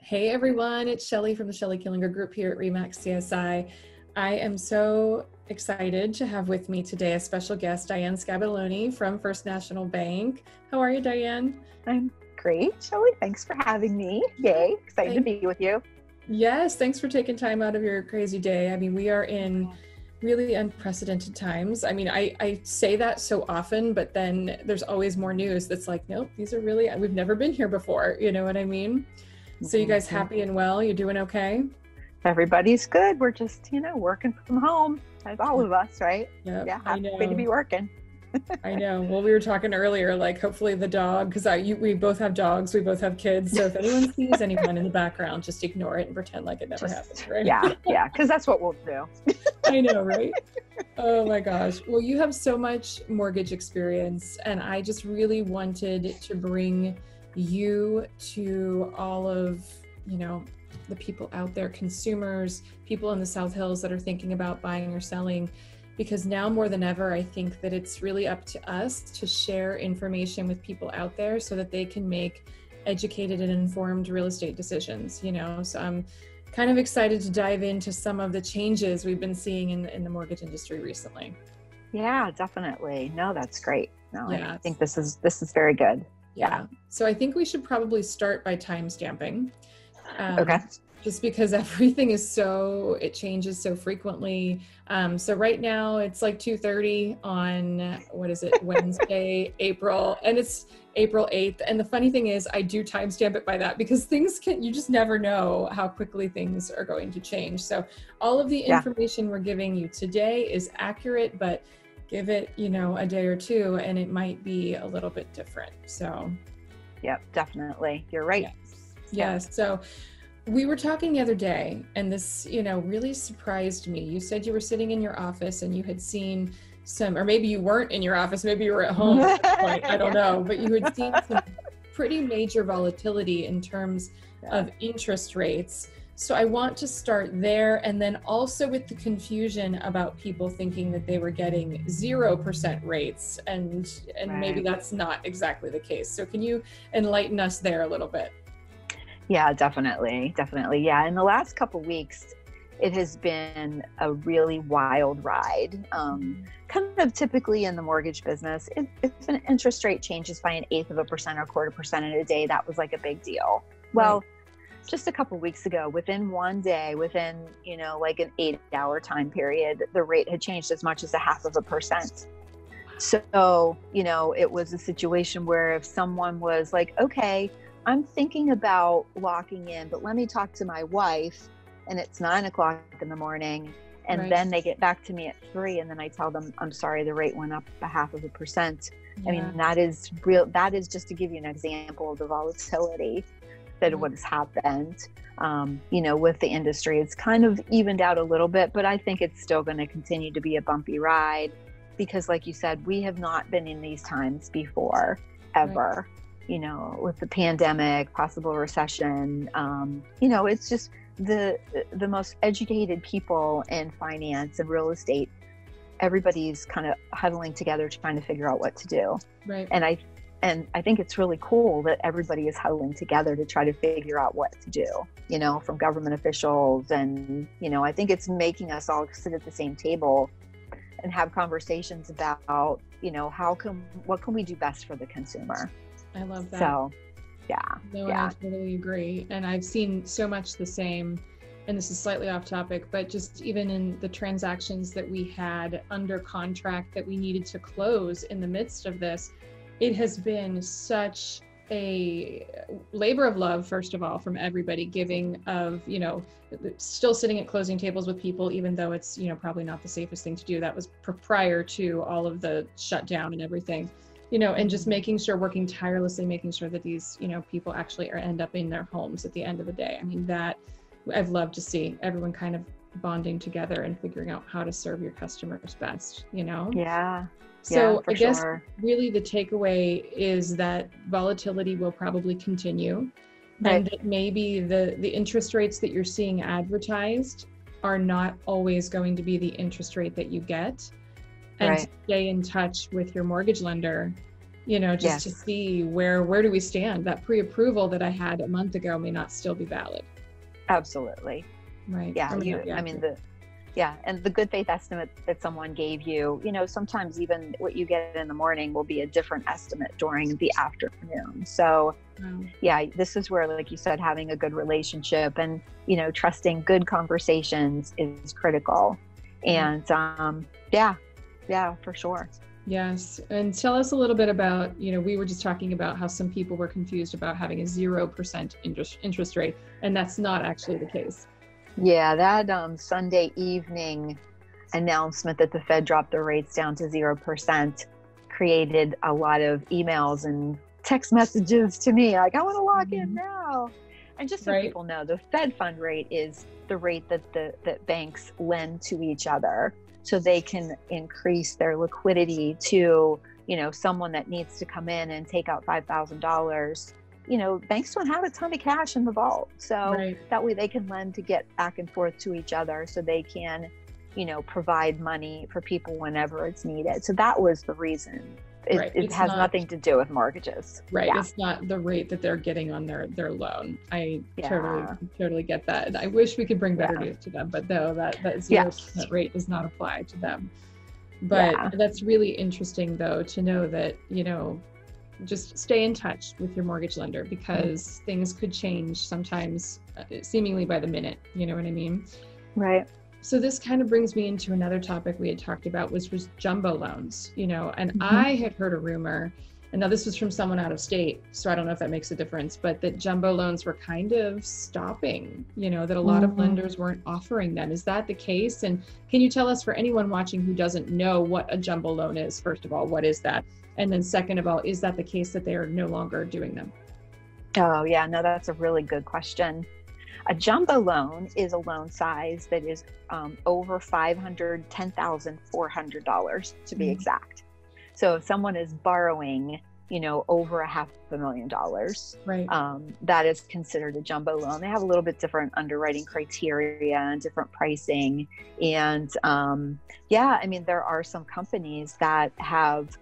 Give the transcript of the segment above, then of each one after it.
Hey everyone, it's Shelly from the Shelly Killinger Group here at RE/MAX CSI. I am so excited to have with me today a special guest, Diane Scabaloni from First National Bank. How are you, Diane? I'm great, Shelly. Thanks for having me. Yay, excited to be with you. Yes, thanks for taking time out of your crazy day. I mean, we are in really unprecedented times. I mean, I say that so often, but then there's always more news that's like, nope, we've never been here before. You know what I mean? So you guys happy and well? You're doing okay? Everybody's good. We're just, working from home, as all of us, right? Yep, yeah, happy to be working. I know. Well, we were talking earlier, like hopefully the dog, because we both have dogs, we both have kids. So if anyone sees anyone in the background, just ignore it and pretend like it never happened, right? Yeah, because that's what we'll do. I know, right? Oh my gosh. Well, you have so much mortgage experience, and I just really wanted to bring you to all of, the people out there, consumers, people in the South Hills that are thinking about buying or selling, because now more than ever, I think that it's really up to us to share information with people out there so that they can make educated and informed real estate decisions, So I'm kind of excited to dive into some of the changes we've been seeing in the mortgage industry recently. Yeah, definitely. No, that's great. No, yeah. I think this is very good. Yeah. So I think we should probably start by time stamping. Okay. Just because everything it changes so frequently. So right now it's like 2:30 on, Wednesday, April, and it's April 8th. And the funny thing is I do timestamp it by that because you just never know how quickly things are going to change. So all of the information we're giving you today is accurate, but give it, a day or two and it might be a little bit different. So. Yep, definitely. You're right. Yes. So we were talking the other day and this, really surprised me. You said you were sitting in your office and you had seen or maybe you weren't in your office, maybe you were at home at that point, I don't know, but you had seen some pretty major volatility in terms of interest rates. So I want to start there, and then also with the confusion about people thinking that they were getting 0% rates, and maybe that's not exactly the case. So can you enlighten us there a little bit? Yeah, definitely. Yeah, in the last couple of weeks, it has been a really wild ride. Kind of typically in the mortgage business, if an interest rate changes by 1/8% or 1/4% in a day, that was like a big deal. Well, just a couple of weeks ago, within one day, like an 8-hour time period, the rate had changed as much as 0.5%. So, it was a situation where if someone was like, okay, I'm thinking about locking in, but let me talk to my wife, and it's 9:00 in the morning. And then they get back to me at 3, and then I tell them, I'm sorry, the rate went up 0.5%. Yeah. I mean, that is real. That is just to give you an example of the volatility that what has happened, with the industry. It's kind of evened out a little bit, but I think it's still going to continue to be a bumpy ride because, like you said, we have not been in these times before, ever. With the pandemic, possible recession, it's just the most educated people in finance and real estate. Everybody's kind of huddling together trying to figure out what to do. Right. And I think it's really cool that everybody is huddling together to try to figure out what to do, from government officials. And, I think it's making us all sit at the same table and have conversations about, what can we do best for the consumer? I love that. So, I totally agree. And I've seen so much the same, and this is slightly off topic, but just even in the transactions that we had under contract that we needed to close in the midst of this, it has been such a labor of love, first of all, from everybody giving of, still sitting at closing tables with people, even though it's, probably not the safest thing to do. That was prior to all of the shutdown and everything. And just working tirelessly, making sure that these, people actually end up in their homes at the end of the day. I mean, that I've loved to see everyone kind of bonding together and figuring out how to serve your customers best, Yeah. So I guess really the takeaway is that volatility will probably continue, and that maybe the interest rates that you're seeing advertised are not always going to be the interest rate that you get. And stay in touch with your mortgage lender just to see where do we stand. That pre-approval that I had a month ago may not still be valid. Absolutely. Right. Yeah. And the good faith estimate that someone gave you, sometimes even what you get in the morning will be a different estimate during the afternoon. So this is where, like you said, having a good relationship and, trusting good conversations is critical. And for sure. Yes. And tell us a little bit about, we were just talking about how some people were confused about having a 0% interest rate, and that's not actually the case. Yeah, that Sunday evening announcement that the Fed dropped the rates down to 0% created a lot of emails and text messages to me, like, I want to lock in now. And just so people know, the Fed fund rate is the rate that banks lend to each other, so they can increase their liquidity to, someone that needs to come in and take out $5,000. Banks don't have a ton of cash in the vault. So that way they can lend to get back and forth to each other, so they can, provide money for people whenever it's needed. So that was the reason. It has nothing to do with mortgages. Right. Yeah. It's not the rate that they're getting on their loan. I totally get that. And I wish we could bring better news to them, but no, that 0% rate does not apply to them. But that's really interesting, though, to know that, just stay in touch with your mortgage lender, because things could change sometimes seemingly by the minute. You know what I mean? Right. So this kind of brings me into another topic we had talked about, which was jumbo loans, and I had heard a rumor, and now this was from someone out of state, so I don't know if that makes a difference, but that jumbo loans were kind of stopping, that a lot of lenders weren't offering them. Is that the case? And can you tell us, for anyone watching who doesn't know what a jumbo loan is, first of all, what is that? And then second of all, is that the case that they are no longer doing them? Oh, yeah, no, that's a really good question. A jumbo loan is a loan size that is over $510,400 to be exact. So if someone is borrowing, over $500,000, that is considered a jumbo loan. They have a little bit different underwriting criteria and different pricing. And there are some companies that have,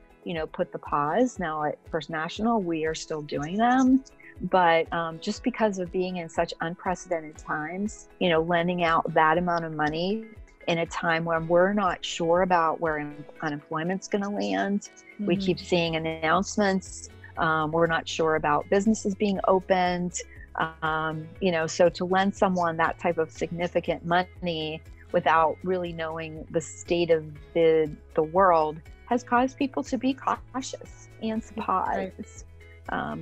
put the pause. Now at First National, we are still doing them. But just because of being in such unprecedented times, lending out that amount of money in a time when we're not sure about where unemployment's going to land. We keep seeing announcements. We're not sure about businesses being opened. So to lend someone that type of significant money without really knowing the state of the world has caused people to be cautious and to pause. I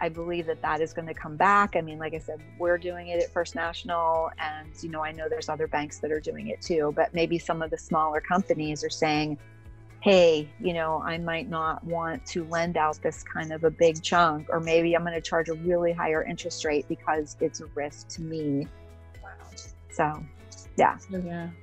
believe that is going to come back. Like I said, we're doing it at First National, and, I know there's other banks that are doing it too, but maybe some of the smaller companies are saying, hey, I might not want to lend out this kind of a big chunk, or maybe I'm going to charge a really higher interest rate because it's a risk to me. Wow. So, yeah.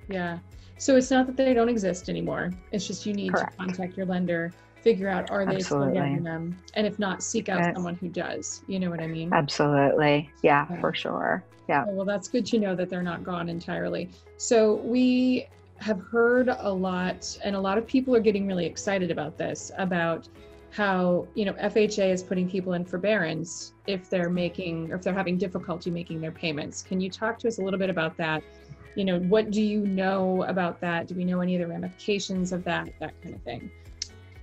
Yeah. So it's not that they don't exist anymore. It's just you need to contact your lender, figure out, are they still getting them? And if not, seek out someone who does. You know what I mean? Absolutely. Yeah, for sure. Yeah. Well, that's good to know that they're not gone entirely. So we have heard a lot, and a lot of people are getting really excited about this, about how, FHA is putting people in forbearance if they're having difficulty making their payments. Can you talk to us a little bit about that? What do you know about that? Do we know any of the ramifications of that kind of thing?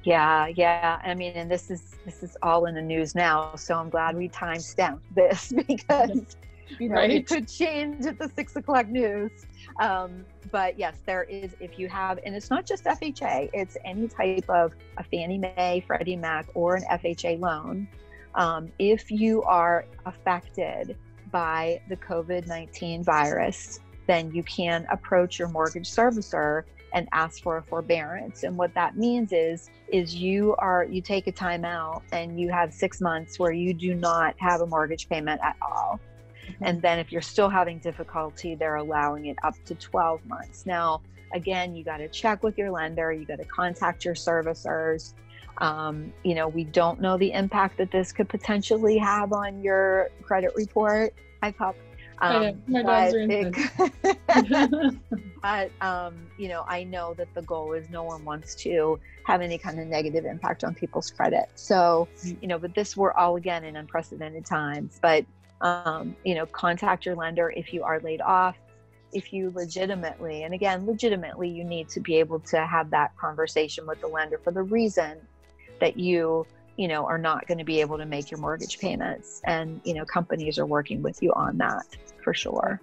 Yeah. And this is all in the news now. So I'm glad we timestamped this, because, it could change at the 6 o'clock news. But yes, there is, if you have, and it's not just FHA, it's any type of a Fannie Mae, Freddie Mac, or an FHA loan. If you are affected by the COVID-19 virus, then you can approach your mortgage servicer and ask for a forbearance. And what that means is you take a time out and you have 6 months where you do not have a mortgage payment at all. And then if you're still having difficulty, they're allowing it up to 12 months. Now, again, you got to check with your lender. You got to contact your servicers. We don't know the impact that this could potentially have on your credit report. My dogs are in But, I know that the goal is no one wants to have any kind of negative impact on people's credit. So, but we're all again in unprecedented times, but, contact your lender if you are laid off. If you legitimately, you need to be able to have that conversation with the lender for the reason that you are not going to be able to make your mortgage payments. And, companies are working with you on that for sure.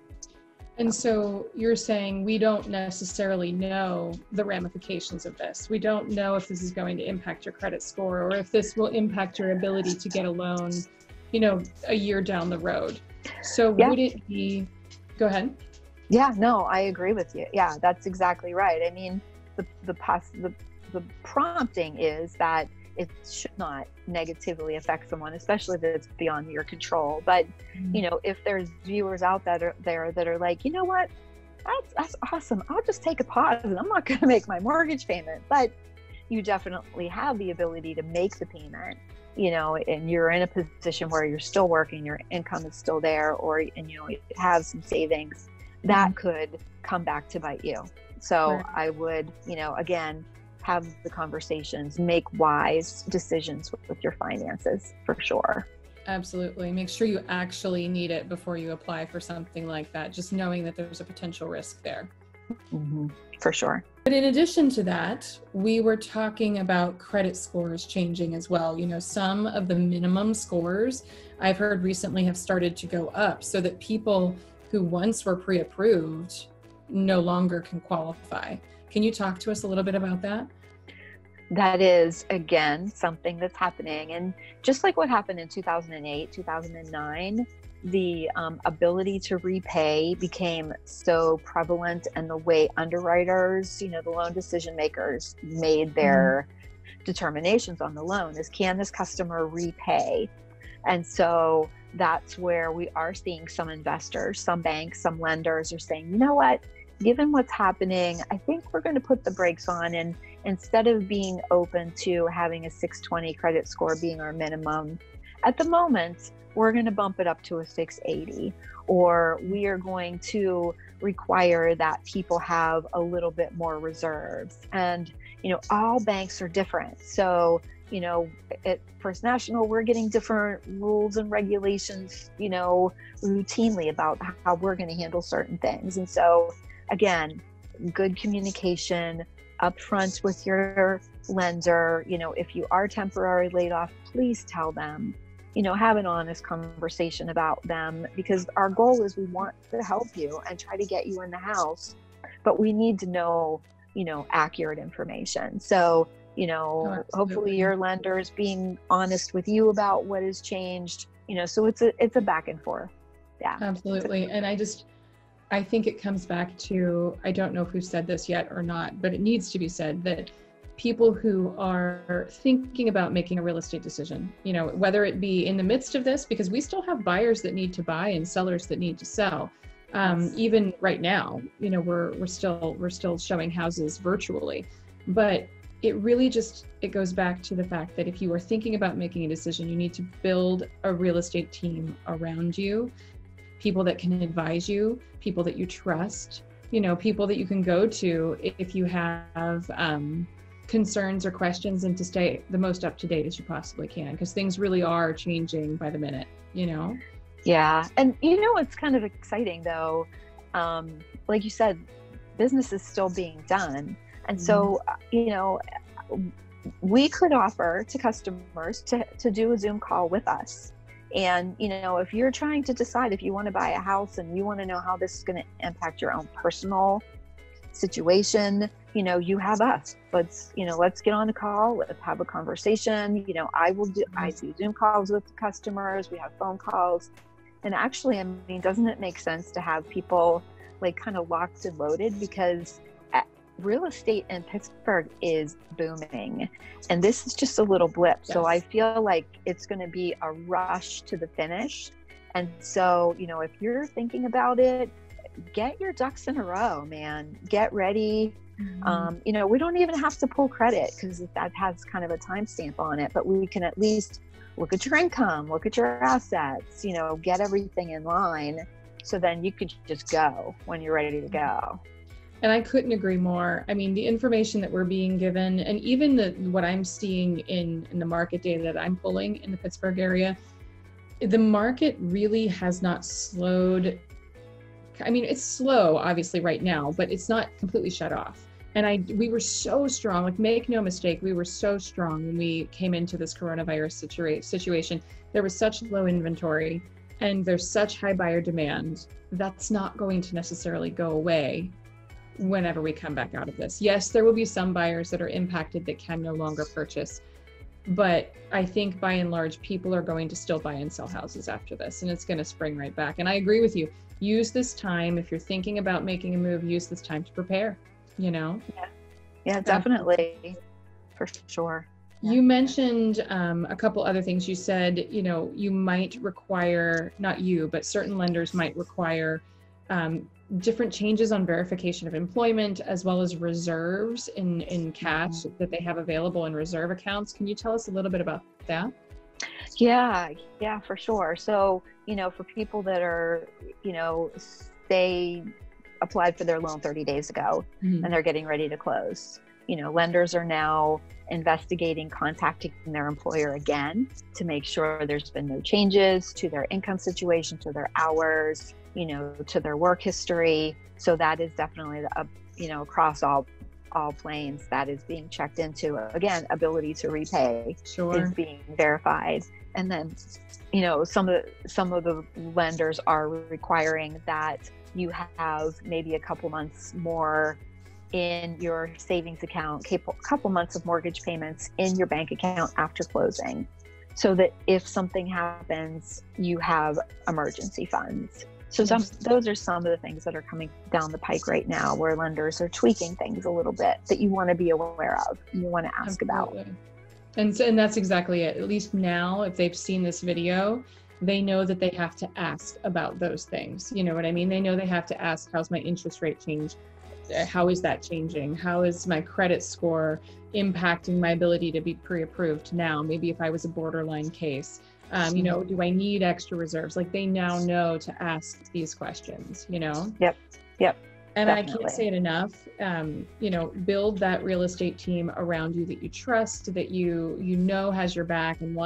And so you're saying we don't necessarily know the ramifications of this. We don't know if this is going to impact your credit score or if this will impact your ability to get a loan, a year down the road. So would it be, go ahead. Yeah, no, I agree with you. Yeah, that's exactly right. I mean, the prompting is that it should not negatively affect someone, especially if it's beyond your control. But, if there's viewers out there that are like, you know what, that's awesome. I'll just take a pause and I'm not going to make my mortgage payment. But you definitely have the ability to make the payment, and you're in a position where you're still working, your income is still there, and you have some savings that could come back to bite you. So Right. I would, again, have the conversations, make wise decisions with your finances for sure. Absolutely. Make sure you actually need it before you apply for something like that, just knowing that there's a potential risk there. Mm-hmm. For sure. But in addition to that, we were talking about credit scores changing as well. Some of the minimum scores I've heard recently have started to go up so that people who once were pre-approved no longer can qualify. Can you talk to us a little bit about that? That is, again, something that's happening. And just like what happened in 2008, 2009, the ability to repay became so prevalent, and the way underwriters, the loan decision makers made their determinations on the loan is, can this customer repay? And so that's where we are seeing some investors, some banks, some lenders are saying, you know what, given what's happening, I think we're going to put the brakes on, and instead of being open to having a 620 credit score being our minimum, at the moment, we're going to bump it up to a 680, or we are going to require that people have a little bit more reserves. And, all banks are different. So, at First National, we're getting different rules and regulations, routinely about how we're going to handle certain things. And so, again, good communication upfront with your lender. If you are temporarily laid off, please tell them, have an honest conversation about them, because our goal is we want to help you and try to get you in the house, but we need to know, accurate information. So, hopefully your lender is being honest with you about what has changed, so it's a back and forth. Yeah, absolutely. And I think it comes back to, I don't know if we've said this yet or not, but it needs to be said that people who are thinking about making a real estate decision, whether it be in the midst of this, because we still have buyers that need to buy and sellers that need to sell. Even right now, we're still showing houses virtually, but it really it goes back to the fact that if you are thinking about making a decision, you need to build a real estate team around you, people that can advise you, people that you trust, people that you can go to if you have concerns or questions, and to stay the most up to date as you possibly can, because things really are changing by the minute, Yeah. And it's kind of exciting though. Like you said, business is still being done. And so, we could offer to customers to do a Zoom call with us. And, if you're trying to decide if you want to buy a house and you want to know how this is going to impact your own personal situation, you have us. Let's get on the call, let's have a conversation. I do Zoom calls with customers, we have phone calls. And actually, doesn't it make sense to have people like kind of locked and loaded, because real estate in Pittsburgh is booming, and this is just a little blip. Yes. So I feel like it's going to be a rush to the finish. And so, if you're thinking about it, get your ducks in a row, man. Get ready. Mm-hmm. We don't even have to pull credit, because that has kind of a timestamp on it, but we can at least look at your income, look at your assets, get everything in line. So then you could just go when you're ready to go. And I couldn't agree more. I mean, the information that we're being given, and even what I'm seeing in the market data that I'm pulling in the Pittsburgh area, the market really has not slowed. I mean, it's slow, obviously, right now, but it's not completely shut off. And we were so strong, like, make no mistake, we were so strong when we came into this coronavirus situation. There was such low inventory and there's such high buyer demand. That's not going to necessarily go away whenever we come back out of this. Yes, there will be some buyers that are impacted that can no longer purchase, but I think by and large, people are going to still buy and sell houses after this, and it's going to spring right back. And I agree with you. Use this time, if you're thinking about making a move, use this time to prepare, you know? Yeah, definitely. For sure. You mentioned a couple other things. You said, you know, you might require, not you, but certain lenders might require different changes on verification of employment, as well as reserves in cash that they have available in reserve accounts. Can you tell us a little bit about that? Yeah, for sure. So, you know, for people that are, you know, they applied for their loan 30 days ago and they're getting ready to close, you know, lenders are now investigating, contacting their employer again to make sure there's been no changes to their income situation, to their hours, you know, to their work history. So that is definitely you know, across all planes, that is being checked into. Again, ability to repay is being verified. And then, you know, some of the lenders are requiring that you have maybe a couple months more in your savings account, a couple months of mortgage payments in your bank account after closing, so that if something happens, you have emergency funds. So those are some of the things that are coming down the pike right now, where lenders are tweaking things a little bit that you want to be aware of, you want to ask about. And that's exactly it. At least now, if they've seen this video, they know that they have to ask about those things. You know what I mean? They know they have to ask, how's my interest rate change? How is that changing? How is my credit score impacting my ability to be pre-approved now? Maybe if I was a borderline case, you know, do I need extra reserves? Like, they now know to ask these questions, you know? Yep. And Definitely. I can't say it enough. You know, build that real estate team around you that you trust, that you know has your back and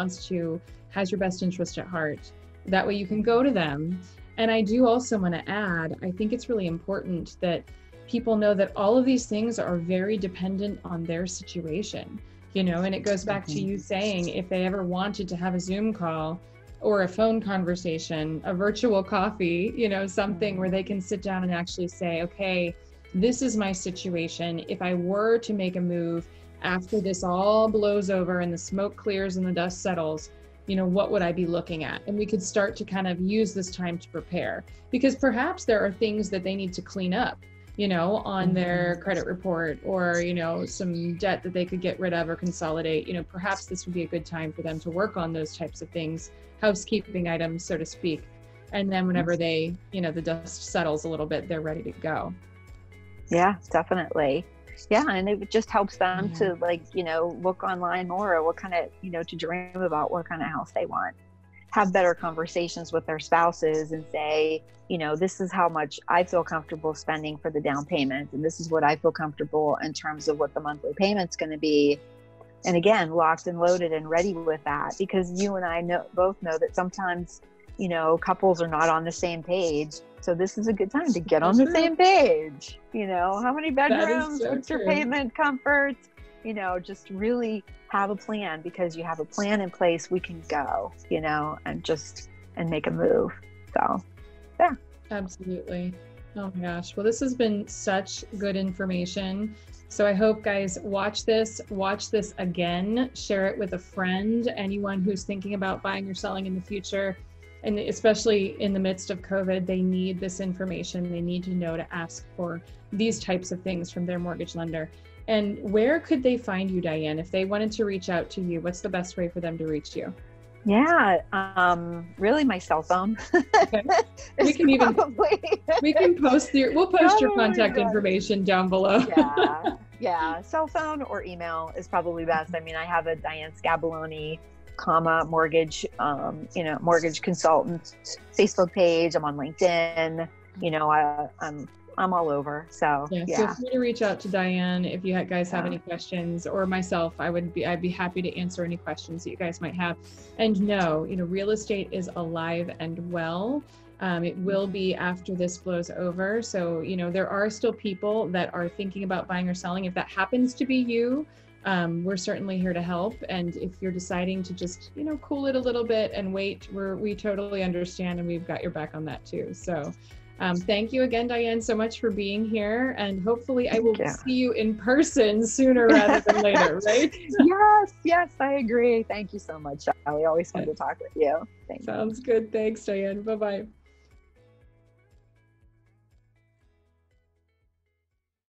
has your best interest at heart. That way you can go to them. And I do also want to add, I think it's really important that people know that all of these things are very dependent on their situation, you know, and it goes back to you saying, if they ever wanted to have a Zoom call or a phone conversation, a virtual coffee, you know, something where they can sit down and actually say, okay, this is my situation. If I were to make a move after this all blows over and the smoke clears and the dust settles, you know, what would I be looking at? And we could start to kind of use this time to prepare, because perhaps there are things that they need to clean up, you know, on their credit report, or, you know, some debt that they could get rid of or consolidate. You know, perhaps this would be a good time for them to work on those types of things, housekeeping items, so to speak. And then whenever they, you know, the dust settles a little bit, they're ready to go. Yeah, definitely. Yeah. And it just helps them to, like, you know, look online more, or what kind of, you know, to dream about what kind of house they want. Have better conversations with their spouses and say, you know, this is how much I feel comfortable spending for the down payment, and this is what I feel comfortable in terms of what the monthly payment's going to be. And again, locked and loaded and ready with that, because you and I both know that sometimes, you know, couples are not on the same page. So this is a good time to get on the same page. You know, how many bedrooms, what's your payment, comfort, you know, just really have a plan, because you have a plan in place, we can go, you know, and make a move. So, yeah. Absolutely. Oh my gosh. Well, this has been such good information. So I hope, guys, watch this again, share it with a friend, anyone who's thinking about buying or selling in the future. And especially in the midst of COVID, they need this information. They need to know to ask for these types of things from their mortgage lender. And where could they find you, Diane? If they wanted to reach out to you, what's the best way for them to reach you? Yeah, really my cell phone. Okay. We can post we'll post your contact information down below. Yeah, cell phone or email is probably best. I mean, I have a Diane Scaboloni mortgage, mortgage consultant Facebook page. I'm on LinkedIn. I'm all over. So yeah. Feel free to reach out to Diane if you guys have any questions, or myself. I'd be happy to answer any questions that you guys might have. And no, real estate is alive and well. It will be after this blows over. So, there are still people that are thinking about buying or selling. If that happens to be you, we're certainly here to help. And if you're deciding to just, cool it a little bit and wait, we totally understand, and we've got your back on that too. So thank you again, Diane, so much for being here. And hopefully I will see you in person sooner rather than later, right? Yes, I agree. Thank you so much, Shelly. Always fun to talk with you. Thanks. Sounds good. Thanks, Diane. Bye-bye.